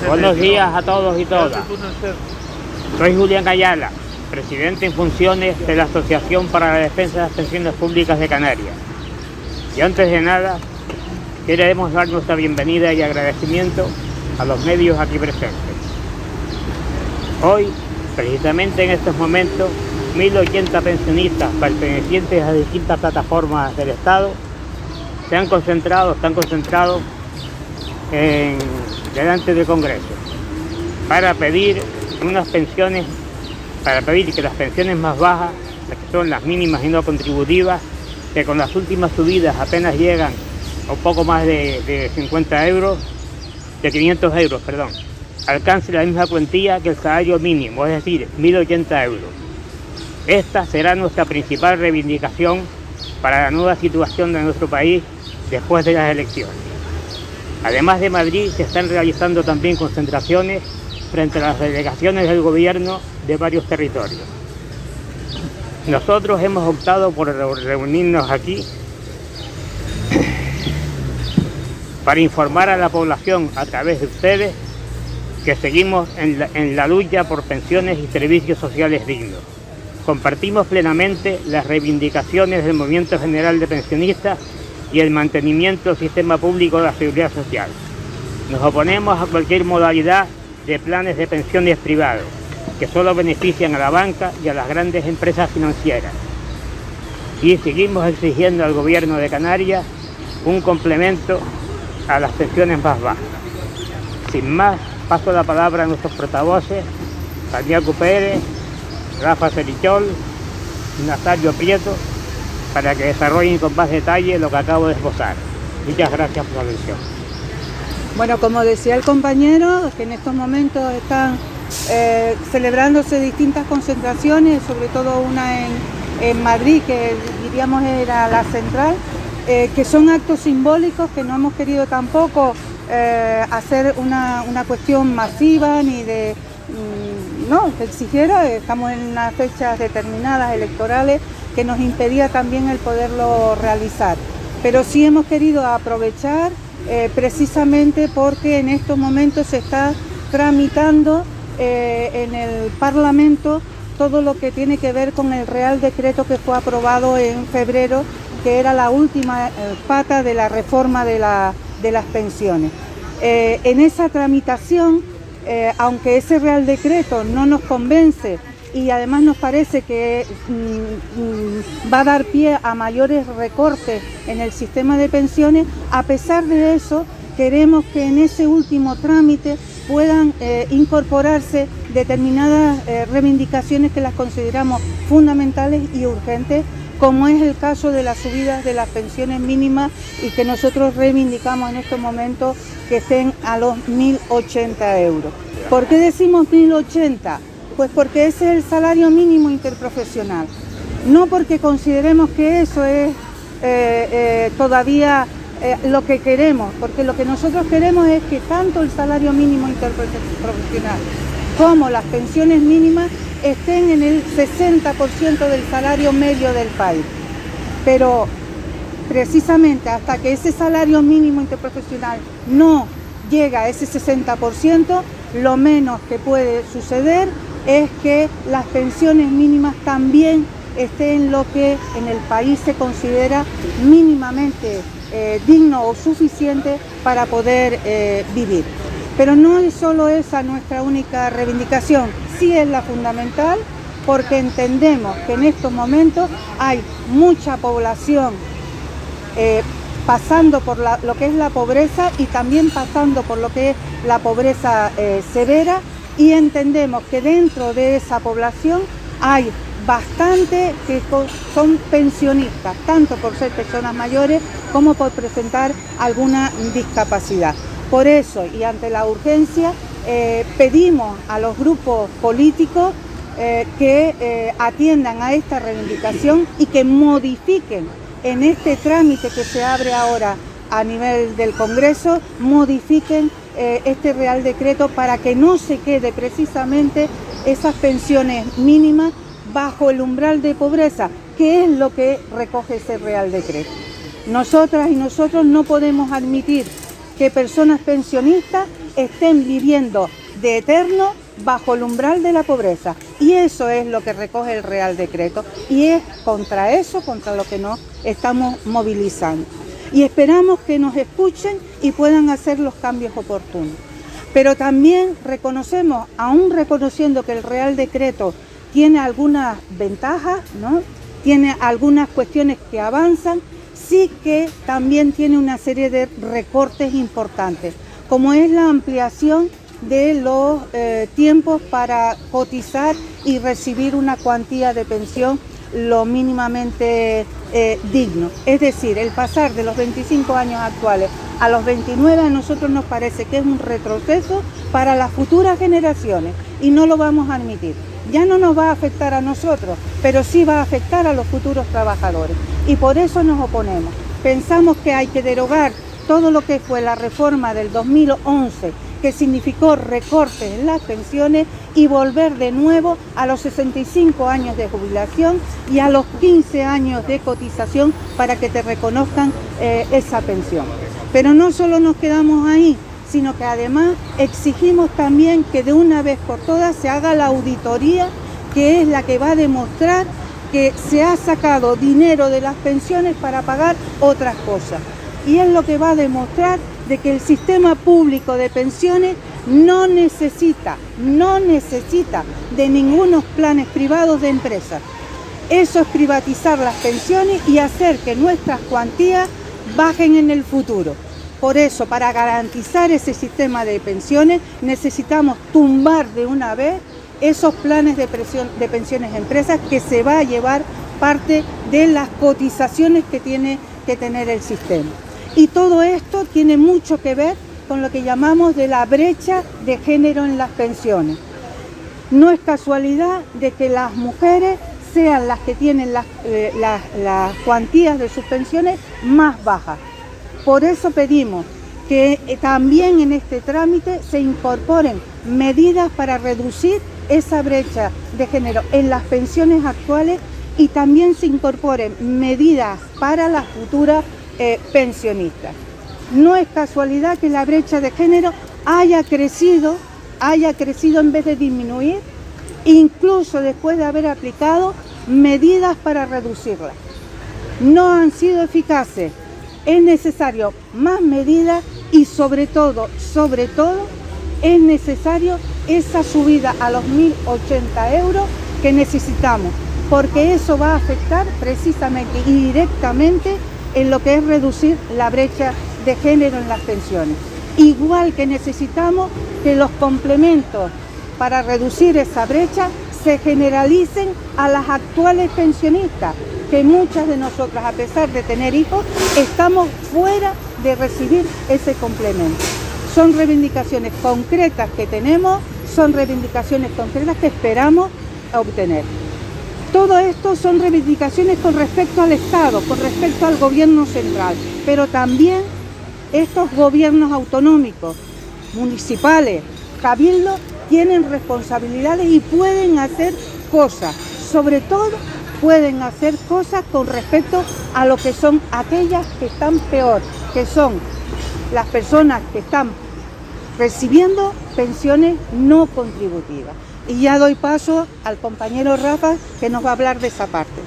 Buenos días a todos y todas. Soy Julián Ayala, presidente en funciones de la Asociación para la Defensa de las Pensiones Públicas de Canarias. Y antes de nada, queremos dar nuestra bienvenida y agradecimiento a los medios aquí presentes. Hoy, precisamente en estos momentos, 1.080 pensionistas pertenecientes a distintas plataformas del Estado están concentrados delante del Congreso para pedir que las pensiones más bajas, las que son las mínimas y no contributivas, que con las últimas subidas apenas llegan a un poco más de 500 euros, alcance la misma cuantía que el salario mínimo, es decir, 1.080 euros. Esta será nuestra principal reivindicación para la nueva situación de nuestro país después de las elecciones. Además de Madrid, se están realizando también concentraciones frente a las delegaciones del gobierno de varios territorios. Nosotros hemos optado por reunirnos aquí para informar a la población a través de ustedes que seguimos en la lucha por pensiones y servicios sociales dignos. Compartimos plenamente las reivindicaciones del Movimiento General de Pensionistas y el mantenimiento del sistema público de la seguridad social. Nos oponemos a cualquier modalidad de planes de pensiones privados que solo benefician a la banca y a las grandes empresas financieras. Y seguimos exigiendo al Gobierno de Canarias un complemento a las pensiones más bajas. Sin más, paso la palabra a nuestros portavoces, Santiago Pérez, Rafa Cerichol y Nazario Prieto, para que desarrollen con más detalle lo que acabo de esbozar. Muchas gracias por la atención. Bueno, como decía el compañero, que en estos momentos están celebrándose distintas concentraciones, sobre todo una en Madrid, que diríamos era la central, que son actos simbólicos que no hemos querido tampoco hacer una cuestión masiva ni de... no, que exigiera, estamos en unas fechas determinadas electorales que nos impedía también el poderlo realizar. Pero sí hemos querido aprovechar precisamente porque en estos momentos se está tramitando en el Parlamento todo lo que tiene que ver con el Real Decreto que fue aprobado en febrero, que era la última pata de la reforma de las pensiones. En esa tramitación, aunque ese Real Decreto no nos convence y además nos parece que va a dar pie a mayores recortes en el sistema de pensiones, a pesar de eso queremos que en ese último trámite puedan incorporarse determinadas reivindicaciones que las consideramos fundamentales y urgentes, como es el caso de las subidas de las pensiones mínimas y que nosotros reivindicamos en estos momentos que estén a los 1.080 euros. ¿Por qué decimos 1.080? Pues porque ese es el salario mínimo interprofesional, no porque consideremos que eso es todavía lo que queremos, porque lo que nosotros queremos es que tanto el salario mínimo interprofesional como las pensiones mínimas estén en el 60% del salario medio del país. Pero precisamente hasta que ese salario mínimo interprofesional no llega a ese 60%, lo menos que puede suceder es que las pensiones mínimas también estén lo que en el país se considera mínimamente digno o suficiente para poder vivir. Pero no es solo esa nuestra única reivindicación, sí es la fundamental, porque entendemos que en estos momentos hay mucha población pasando por lo que es la pobreza y también pasando por lo que es la pobreza severa, y entendemos que dentro de esa población hay bastante que son pensionistas, tanto por ser personas mayores como por presentar alguna discapacidad. Por eso, y ante la urgencia, pedimos a los grupos políticos que atiendan a esta reivindicación y que modifiquen en este trámite que se abre ahora a nivel del Congreso, modifiquen este Real Decreto para que no se quede precisamente esas pensiones mínimas bajo el umbral de pobreza, que es lo que recoge ese Real Decreto. Nosotras y nosotros no podemos admitir que personas pensionistas estén viviendo de eterno bajo el umbral de la pobreza. Y eso es lo que recoge el Real Decreto, y es contra eso contra lo que nos estamos movilizando. Y esperamos que nos escuchen y puedan hacer los cambios oportunos. Pero también reconocemos, aún reconociendo que el Real Decreto tiene algunas ventajas, ¿no?, tiene algunas cuestiones que avanzan, sí que también tiene una serie de recortes importantes, como es la ampliación de los tiempos para cotizar y recibir una cuantía de pensión lo mínimamente digno. Es decir, el pasar de los 25 años actuales a los 29 a nosotros nos parece que es un retroceso para las futuras generaciones y no lo vamos a admitir. Ya no nos va a afectar a nosotros, pero sí va a afectar a los futuros trabajadores y por eso nos oponemos. Pensamos que hay que derogar todo lo que fue la reforma del 2011, que significó recortes en las pensiones, y volver de nuevo a los 65 años de jubilación y a los 15 años de cotización para que te reconozcan esa pensión. Pero no solo nos quedamos ahí, sino que además exigimos también que de una vez por todas se haga la auditoría, que es la que va a demostrar que se ha sacado dinero de las pensiones para pagar otras cosas. Y es lo que va a demostrar de que el sistema público de pensiones no necesita de ningunos planes privados de empresas. Eso es privatizar las pensiones y hacer que nuestras cuantías bajen en el futuro. Por eso, para garantizar ese sistema de pensiones, necesitamos tumbar de una vez esos planes de pensiones de empresas, que se va a llevar parte de las cotizaciones que tiene que tener el sistema. Y todo esto tiene mucho que ver con lo que llamamos de la brecha de género en las pensiones. No es casualidad de que las mujeres sean las que tienen las cuantías de sus pensiones más bajas. Por eso pedimos que también en este trámite se incorporen medidas para reducir esa brecha de género en las pensiones actuales y también se incorporen medidas para las futuras pensionistas. No es casualidad que la brecha de género haya crecido en vez de disminuir, incluso después de haber aplicado medidas para reducirla. No han sido eficaces. Es necesario más medidas y sobre todo, es necesario esa subida a los 1.080 euros que necesitamos, porque eso va a afectar precisamente y directamente en lo que es reducir la brecha de género en las pensiones. Igual que necesitamos que los complementos para reducir esa brecha se generalicen a las actuales pensionistas, que muchas de nosotras, a pesar de tener hijos, estamos fuera de recibir ese complemento. Son reivindicaciones concretas que tenemos, son reivindicaciones concretas que esperamos obtener. Todo esto son reivindicaciones con respecto al Estado, con respecto al gobierno central, pero también estos gobiernos autonómicos, municipales, cabildos, tienen responsabilidades y pueden hacer cosas, sobre todo pueden hacer cosas con respecto a lo que son aquellas que están peor, que son las personas que están recibiendo pensiones no contributivas. Y ya doy paso al compañero Rafa, que nos va a hablar de esa parte.